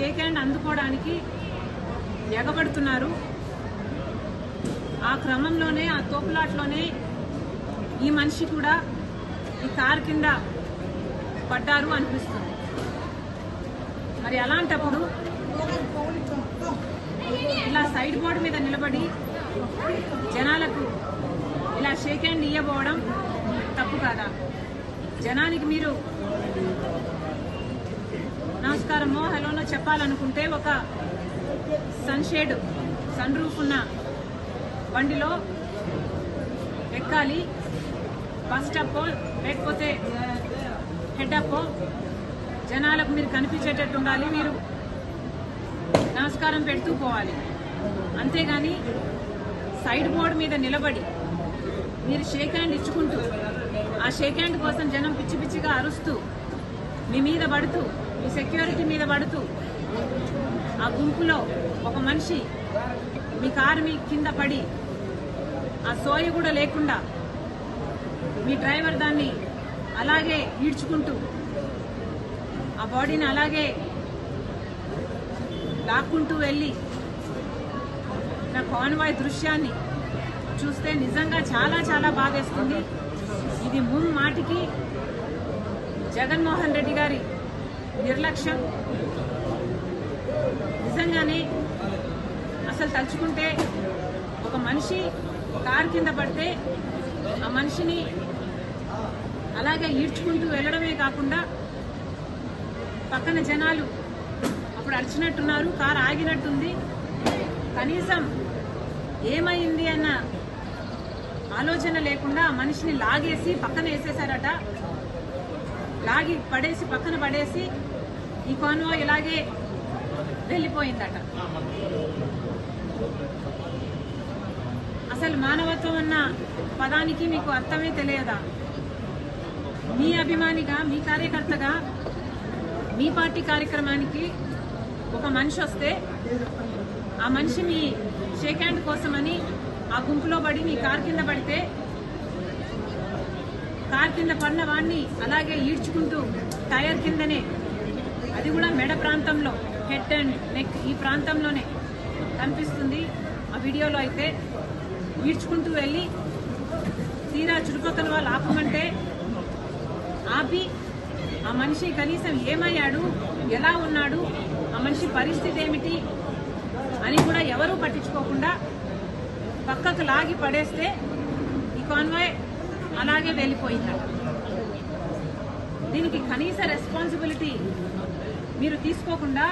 Shake hand అందుకోవడానికి ఎగబడుతున్నారు. ఆ క్రమంలోనే, ఆ తోపులాట్లోనే ఈ మనిషి కూడా ఈ కారు కింద పడ్డారు అనిపిస్తుంది. మరి అలాంటప్పుడు ఇలా సైడ్ బోర్డు మీద నిలబడి జనాలకు ఇలా షేక్ హ్యాండ్ ఇవ్వబోవడం తప్పు కాదా? జనానికి మీరు నమస్కారమో హలోనో చెప్పాలనుకుంటే ఒక సన్షేడ్, సన్ రూఫ్ ఉన్న బండిలో ఎక్కాలి. బస్ స్టాప్ లేకపోతే హెడ్ అప్ జనాలకు మీరు కనిపించేటట్టు ఉండాలి. మీరు నమస్కారం పెడుతూ పోవాలి. అంతేగాని సైడ్ బోర్డు మీద నిలబడి మీరు షేక్ హ్యాండ్ ఇచ్చుకుంటూ ఆ షేక్ హ్యాండ్ కోసం జనం పిచ్చి పిచ్చిగా అరుస్తూ మీ మీద పడుతూ, మీ సెక్యూరిటీ మీద పడుతూ, ఆ గుంపులో ఒక మనిషి మీ కారు మీ కింద పడి ఆ సోయ కూడా లేకుండా మీ డ్రైవర్ దాన్ని అలాగే ఈడ్చుకుంటూ ఆ బాడీని అలాగే లాక్కుంటూ వెళ్ళి నా కాన్వాయ్ దృశ్యాన్ని చూస్తే నిజంగా చాలా చాలా బాధేస్తుంది. ఇది ముమ్మాటికి జగన్మోహన్ రెడ్డి గారి నిర్లక్ష్యం. నిజంగానే అసలు తలుచుకుంటే ఒక మనిషి కారు కింద పడితే ఆ మనిషిని అలాగే ఈడ్చుకుంటూ వెళ్ళడమే కాకుండా పక్కన జనాలు అప్పుడు అరిచినట్టున్నారు, కారు ఆగినట్టుంది, కనీసం ఏమైంది అన్న ఆలోచన లేకుండా ఆ మనిషిని లాగేసి పక్కన వేసేశారట. లాగి పడేసి పక్కన పడేసి ఈ కాన్వాయ్ ఇలాగే వెళ్ళిపోయిందట. అసలు మానవత్వం అన్న పదానికి మీకు అర్థమే తెలియదా? మీ అభిమానిగా, మీ కార్యకర్తగా, మీ పార్టీ కార్యక్రమానికి ఒక మనిషి వస్తే ఆ మనిషి మీ షేక్ హ్యాండ్ కోసమని ఆ గుంపులో పడి మీ కారు కింద పడితే కారు కింద పడిన వాడిని అలాగే ఈడ్చుకుంటూ టైర్ కిందనే, అది కూడా మెడ ప్రాంతంలో, హెడ్ అండ్ నెక్ ఈ ప్రాంతంలోనే కనిపిస్తుంది ఆ వీడియోలో. అయితే ఈడ్చుకుంటూ వెళ్ళి తీరా చుట్టుపక్కల వాళ్ళు ఆపమంటే ఆపి ఆ మనిషి కనీసం ఏమయ్యాడు, ఎలా ఉన్నాడు, ఆ మనిషి పరిస్థితి ఏమిటి అని కూడా ఎవరూ పట్టించుకోకుండా పక్కకు లాగి పడేస్తే ఈ కాన్వాయ్ అలాగే వెళ్ళిపోయిందట. దీనికి కనీస రెస్పాన్సిబిలిటీ మీరు తీసుకోకుండా